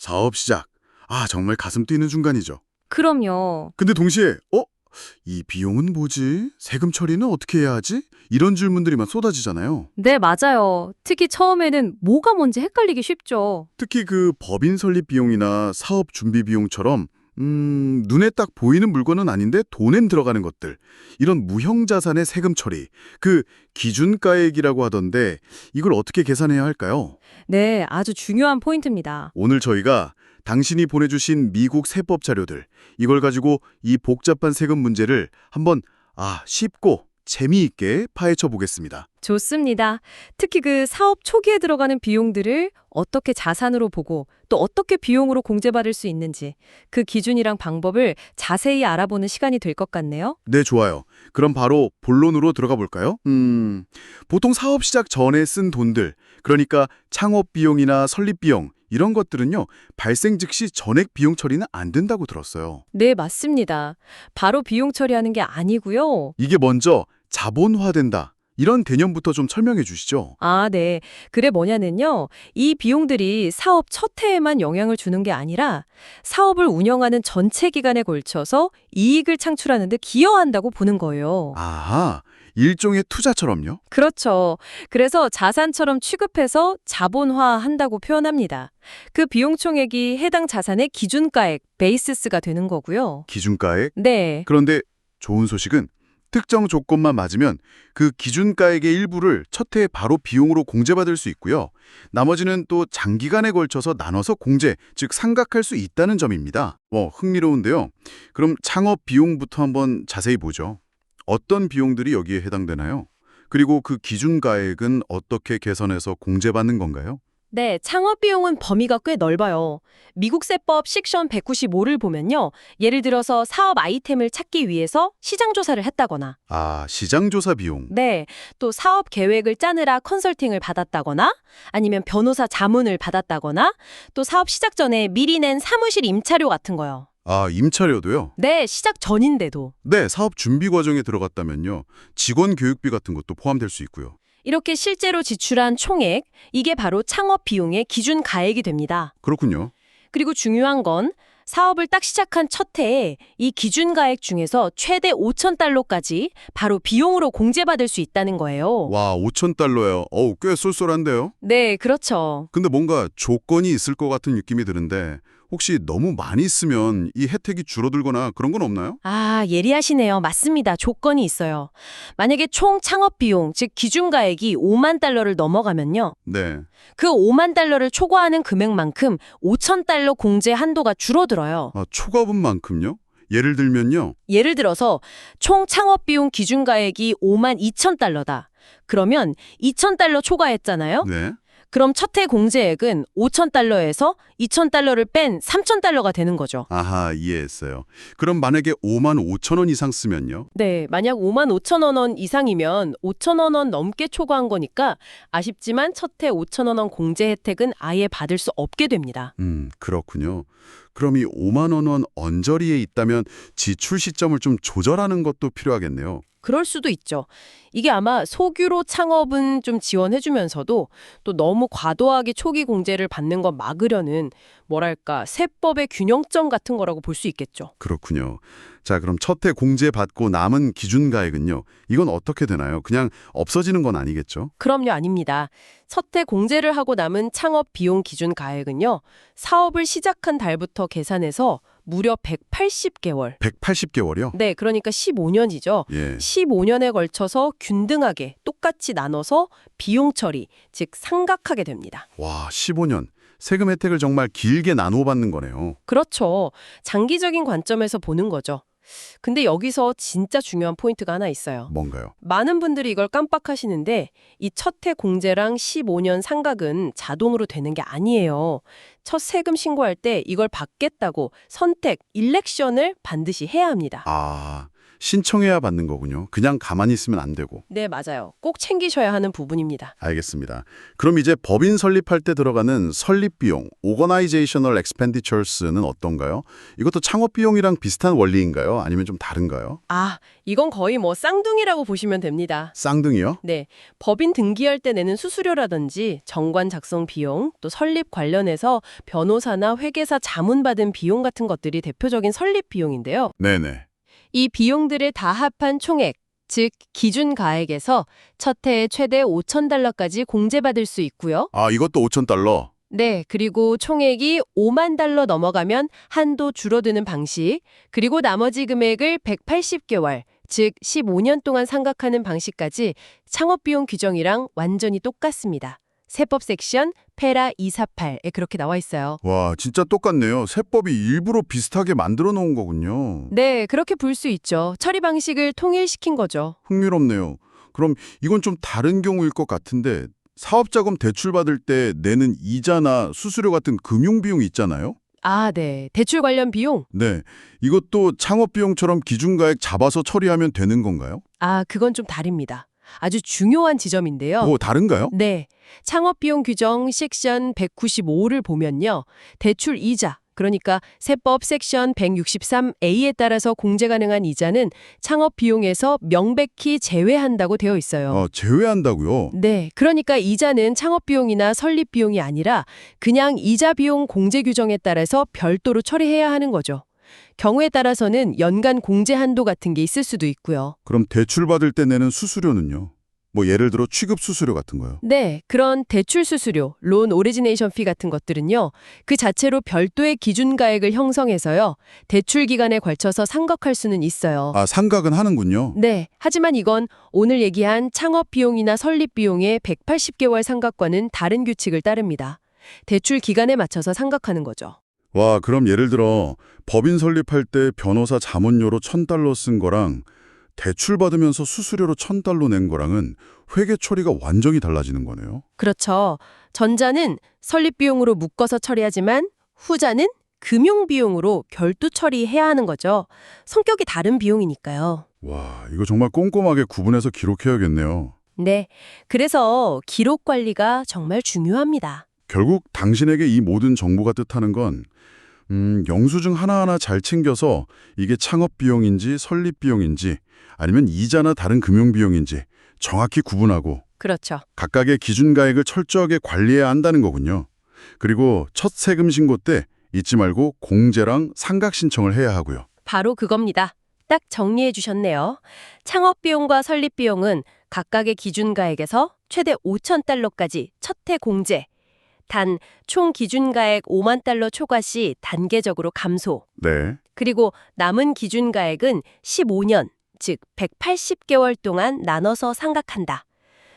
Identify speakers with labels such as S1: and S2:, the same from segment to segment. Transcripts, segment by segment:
S1: 사업 시작. 정말 가슴 뛰는 순간이죠.
S2: 그럼요.
S1: 근데 동시에 이 비용은 뭐지? 세금 처리는 어떻게 해야 하지? 이런 질문들이 막 쏟아지잖아요.
S2: 네, 맞아요. 특히 처음에는 뭐가 뭔지 헷갈리기 쉽죠.
S1: 특히 그 법인 설립 비용이나 사업 준비 비용처럼 눈에 딱 보이는 물건은 아닌데 돈엔 들어가는 것들. 이런 무형자산의 세금 처리. 그 기준가액이라고 하던데 이걸 어떻게 계산해야 할까요?
S2: 네, 아주 중요한 포인트입니다.
S1: 오늘 저희가 당신이 보내주신 미국 세법 자료들, 이걸 가지고 이 복잡한 세금 문제를 한번 쉽고 재미있게 파헤쳐 보겠습니다.
S2: 좋습니다. 특히 그 사업 초기에 들어가는 비용들을 어떻게 자산으로 보고 또 어떻게 비용으로 공제받을 수 있는지 그 기준이랑 방법을 자세히 알아보는 시간이 될 것 같네요.
S1: 네, 좋아요. 그럼 바로 본론으로 들어가 볼까요? 보통 사업 시작 전에 쓴 돈들, 그러니까 창업 비용이나 설립 비용, 이런 것들은요, 발생 즉시 전액 비용 처리는 안 된다고 들었어요.
S2: 네, 맞습니다. 바로 비용 처리하는 게 아니고요.
S1: 이게 먼저 자본화된다. 이런 개념부터 좀 설명해 주시죠.
S2: 네. 그래 뭐냐면요. 이 비용들이 사업 첫 해에만 영향을 주는 게 아니라 사업을 운영하는 전체 기간에 걸쳐서 이익을 창출하는 데 기여한다고 보는 거예요.
S1: 아하, 일종의 투자처럼요?
S2: 그렇죠. 그래서 자산처럼 취급해서 자본화한다고 표현합니다. 그 비용 총액이 해당 자산의 기준가액, 베이시스가 되는 거고요.
S1: 기준가액?
S2: 네.
S1: 그런데 좋은 소식은 특정 조건만 맞으면 그 기준가액의 일부를 첫 해에 바로 비용으로 공제받을 수 있고요. 나머지는 또 장기간에 걸쳐서 나눠서 공제, 즉 상각할 수 있다는 점입니다. 흥미로운데요. 그럼 창업 비용부터 한번 자세히 보죠. 어떤 비용들이 여기에 해당되나요? 그리고 그 기준가액은 어떻게 계산해서 공제받는 건가요?
S2: 네, 창업 비용은 범위가 꽤 넓어요. 미국 세법 섹션 195를 보면요. 예를 들어서 사업 아이템을 찾기 위해서 시장 조사를 했다거나,
S1: 시장조사 비용.
S2: 네, 또 사업 계획을 짜느라 컨설팅을 받았다거나, 아니면 변호사 자문을 받았다거나, 또 사업 시작 전에 미리 낸 사무실 임차료 같은 거요.
S1: 임차료도요?
S2: 네, 시작 전인데도.
S1: 네, 사업 준비 과정에 들어갔다면요. 직원 교육비 같은 것도 포함될 수 있고요.
S2: 이렇게 실제로 지출한 총액, 이게 바로 창업 비용의 기준 가액이 됩니다.
S1: 그렇군요.
S2: 그리고 중요한 건 사업을 딱 시작한 첫 해에 이 기준 가액 중에서 최대 5,000달러까지 바로 비용으로 공제받을 수 있다는 거예요.
S1: 와, 5,000달러요. 꽤 쏠쏠한데요?
S2: 네, 그렇죠.
S1: 근데 뭔가 조건이 있을 것 같은 느낌이 드는데 혹시 너무 많이 쓰면 이 혜택이 줄어들거나 그런 건 없나요?
S2: 예리하시네요. 맞습니다. 조건이 있어요. 만약에 총 창업 비용, 즉 기준 가액이 5만 달러를 넘어가면요.
S1: 네.
S2: 그 5만 달러를 초과하는 금액만큼 5,000달러 공제 한도가 줄어들어요.
S1: 초과분 만큼요? 예를 들면요.
S2: 예를 들어서 총 창업 비용 기준 가액이 5만 2천 달러다. 그러면 2,000달러 초과했잖아요.
S1: 네.
S2: 그럼 첫 해 공제액은 5,000달러에서 2,000달러를 뺀 3,000달러가 되는 거죠.
S1: 아하, 이해했어요. 그럼 만약에 5만 5천 원 이상 쓰면요?
S2: 네, 만약 5만 5천원 원 이상이면 5천원 원 넘게 초과한 거니까 아쉽지만 첫 해 5천원 원 공제 혜택은 아예 받을 수 없게 됩니다.
S1: 그렇군요. 그럼 이 5만 원 언저리에 있다면 지출 시점을 좀 조절하는 것도 필요하겠네요.
S2: 그럴 수도 있죠. 이게 아마 소규로 창업은 좀 지원해주면서도 또 너무 과도하게 초기 공제를 받는 건 막으려는 뭐랄까 세법의 균형점 같은 거라고 볼 수 있겠죠.
S1: 그렇군요. 자, 그럼 첫 해 공제 받고 남은 기준가액은요? 이건 어떻게 되나요? 그냥 없어지는 건 아니겠죠?
S2: 그럼요, 아닙니다. 첫 해 공제를 하고 남은 창업 비용 기준 가액은요. 사업을 시작한 달부터 계산해서 무려 180개월.
S1: 180개월이요?
S2: 네, 그러니까 15년이죠.
S1: 예.
S2: 15년에 걸쳐서 균등하게 똑같이 나눠서 비용 처리, 즉 상각하게 됩니다.
S1: 와, 15년. 세금 혜택을 정말 길게 나누어 받는 거네요.
S2: 그렇죠. 장기적인 관점에서 보는 거죠. 근데 여기서 진짜 중요한 포인트가 하나 있어요.
S1: 뭔가요?
S2: 많은 분들이 이걸 깜빡하시는데 이 첫 해 공제랑 15년 상각은 자동으로 되는 게 아니에요. 첫 세금 신고할 때 이걸 받겠다고 선택, 일렉션을 반드시 해야 합니다.
S1: 신청해야 받는 거군요. 그냥 가만히 있으면 안 되고.
S2: 네, 맞아요. 꼭 챙기셔야 하는 부분입니다.
S1: 알겠습니다. 그럼 이제 법인 설립할 때 들어가는 설립 비용, Organizational Expenditures는 어떤가요? 이것도 창업 비용이랑 비슷한 원리인가요? 아니면 좀 다른가요?
S2: 아, 이건 거의 뭐 쌍둥이라고 보시면 됩니다.
S1: 쌍둥이요?
S2: 네, 법인 등기할 때 내는 수수료라든지 정관 작성 비용, 또 설립 관련해서 변호사나 회계사 자문 받은 비용 같은 것들이 대표적인 설립 비용인데요.
S1: 네네.
S2: 이 비용들을 다 합한 총액, 즉 기준 가액에서 첫 해에 최대 5,000달러까지 공제받을 수 있고요.
S1: 아, 이것도 5,000달러.
S2: 네, 그리고 총액이 5만 달러 넘어가면 한도 줄어드는 방식, 그리고 나머지 금액을 180개월, 즉 15년 동안 상각하는 방식까지 창업비용 규정이랑 완전히 똑같습니다. 세법 섹션 페라 248에 그렇게 나와 있어요.
S1: 와, 진짜 똑같네요. 세법이 일부러 비슷하게 만들어 놓은 거군요.
S2: 네, 그렇게 볼 수 있죠. 처리 방식을 통일시킨 거죠.
S1: 흥미롭네요. 그럼 이건 좀 다른 경우일 것 같은데 사업자금 대출받을 때 내는 이자나 수수료 같은 금융비용이 있잖아요?
S2: 아, 네. 대출 관련 비용?
S1: 네. 이것도 창업비용처럼 기준가액 잡아서 처리하면 되는 건가요?
S2: 아, 그건 좀 다릅니다. 아주 중요한 지점인데요.
S1: 다른가요?
S2: 네. 창업비용 규정 섹션 195를 보면요. 대출 이자, 그러니까 세법 섹션 163A에 따라서 공제 가능한 이자는 창업비용에서 명백히 제외한다고 되어 있어요.
S1: 제외한다고요?
S2: 네. 그러니까 이자는 창업비용이나 설립비용이 아니라 그냥 이자 비용 공제 규정에 따라서 별도로 처리해야 하는 거죠. 경우에 따라서는 연간 공제 한도 같은 게 있을 수도 있고요.
S1: 그럼 대출받을 때 내는 수수료는요? 뭐 예를 들어 취급 수수료 같은 거요?
S2: 네, 그런 대출 수수료, 론 오리지네이션 피 같은 것들은요. 그 자체로 별도의 기준 가액을 형성해서요. 대출 기간에 걸쳐서 상각할 수는 있어요.
S1: 아, 상각은 하는군요.
S2: 네, 하지만 이건 오늘 얘기한 창업 비용이나 설립 비용의 180개월 상각과는 다른 규칙을 따릅니다. 대출 기간에 맞춰서 상각하는 거죠.
S1: 와, 그럼 예를 들어 법인 설립할 때 변호사 자문료로 1,000달러 쓴 거랑 대출 받으면서 수수료로 1,000달러 낸 거랑은 회계 처리가 완전히 달라지는 거네요.
S2: 그렇죠. 전자는 설립 비용으로 묶어서 처리하지만 후자는 금융 비용으로 별도 처리해야 하는 거죠. 성격이 다른 비용이니까요.
S1: 와, 이거 정말 꼼꼼하게 구분해서 기록해야겠네요.
S2: 네. 그래서 기록 관리가 정말 중요합니다.
S1: 결국 당신에게 이 모든 정보가 뜻하는 건 영수증 하나하나 잘 챙겨서 이게 창업 비용인지 설립 비용인지 아니면 이자나 다른 금융 비용인지 정확히 구분하고
S2: 그렇죠.
S1: 각각의 기준 가액을 철저하게 관리해야 한다는 거군요. 그리고 첫 세금 신고 때 잊지 말고 공제랑 상각 신청을 해야 하고요.
S2: 바로 그겁니다. 딱 정리해 주셨네요. 창업 비용과 설립 비용은 각각의 기준 가액에서 최대 5,000달러까지 첫 해 공제. 단 총 기준 가액 5만 달러 초과 시 단계적으로 감소.
S1: 네.
S2: 그리고 남은 기준 가액은 15년, 즉 180개월 동안 나눠서 상각한다.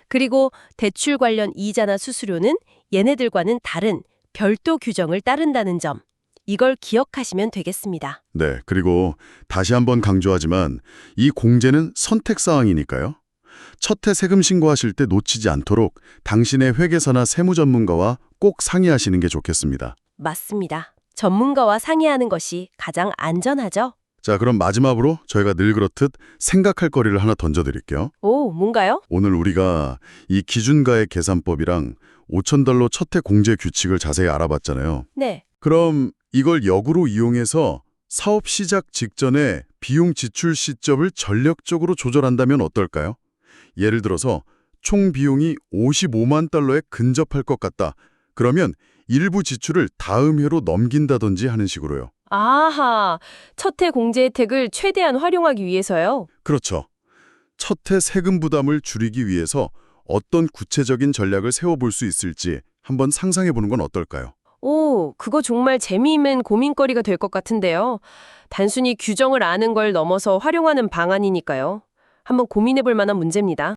S2: 그리고 대출 관련 이자나 수수료는 얘네들과는 다른 별도 규정을 따른다는 점. 이걸 기억하시면 되겠습니다.
S1: 네. 그리고 다시 한번 강조하지만 이 공제는 선택사항이니까요. 첫 해 세금 신고하실 때 놓치지 않도록 당신의 회계사나 세무 전문가와 꼭 상의하시는 게 좋겠습니다.
S2: 맞습니다. 전문가와 상의하는 것이 가장 안전하죠?
S1: 자, 그럼 마지막으로 저희가 늘 그렇듯 생각할 거리를 하나 던져드릴게요.
S2: 오, 뭔가요?
S1: 오늘 우리가 이 기준가액 계산법이랑 5,000달러 첫 해 공제 규칙을 자세히 알아봤잖아요.
S2: 네.
S1: 그럼 이걸 역으로 이용해서 사업 시작 직전에 비용 지출 시점을 전략적으로 조절한다면 어떨까요? 예를 들어서 총 비용이 55만 달러에 근접할 것 같다. 그러면 일부 지출을 다음 해로 넘긴다든지 하는 식으로요.
S2: 아하, 첫 해 공제 혜택을 최대한 활용하기 위해서요?
S1: 그렇죠. 첫 해 세금 부담을 줄이기 위해서 어떤 구체적인 전략을 세워볼 수 있을지 한번 상상해보는 건 어떨까요?
S2: 오, 그거 정말 재미있는 고민거리가 될 것 같은데요. 단순히 규정을 아는 걸 넘어서 활용하는 방안이니까요. 한번 고민해볼 만한 문제입니다.